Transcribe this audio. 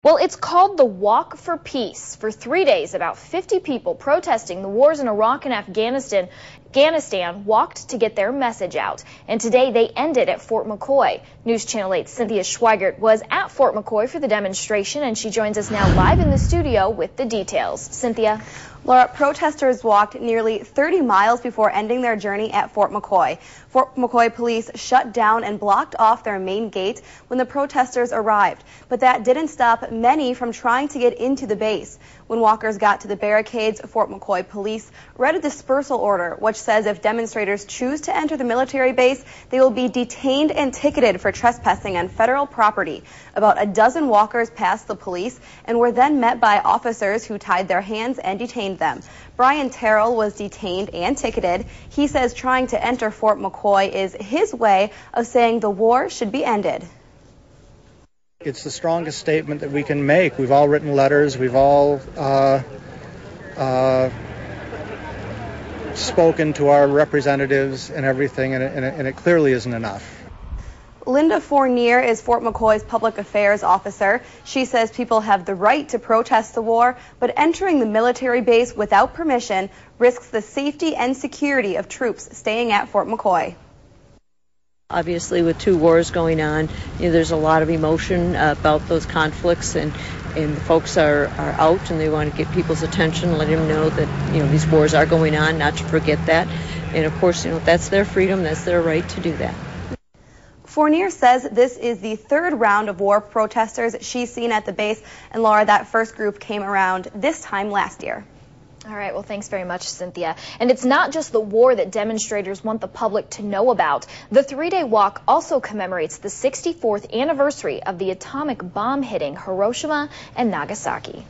Well, it's called the Walk for Peace. For 3 days, about 50 people protesting the wars in Iraq and Afghanistan walked to get their message out. And today they ended at Fort McCoy. News Channel 8's Cynthia Schweigert was at Fort McCoy for the demonstration, and she joins us now live in the studio with the details. Cynthia. Laura, protesters walked nearly 30 miles before ending their journey at Fort McCoy. Fort McCoy police shut down and blocked off their main gate when the protesters arrived, but that didn't stop many from trying to get into the base. When walkers got to the barricades, Fort McCoy police read a dispersal order, which says if demonstrators choose to enter the military base, they will be detained and ticketed for trespassing on federal property. About a dozen walkers passed the police and were then met by officers who tied their hands and detained them. Brian Terrell was detained and ticketed. He says trying to enter Fort McCoy is his way of saying the war should be ended. It's the strongest statement that we can make. We've all written letters. We've all spoken to our representatives and everything, and it clearly isn't enough. Linda Fournier is Fort McCoy's public affairs officer. She says people have the right to protest the war, but entering the military base without permission risks the safety and security of troops staying at Fort McCoy. Obviously, with two wars going on, there's a lot of emotion about those conflicts, and folks are out and they want to get people's attention, let them know that these wars are going on, not to forget that. And of course, that's their freedom, that's their right to do that. Fournier says this is the third round of war protesters she's seen at the base, and Laura, that first group came around this time last year. All right, well, thanks very much, Cynthia. And it's not just the war that demonstrators want the public to know about. The three-day walk also commemorates the 64th anniversary of the atomic bomb hitting Hiroshima and Nagasaki.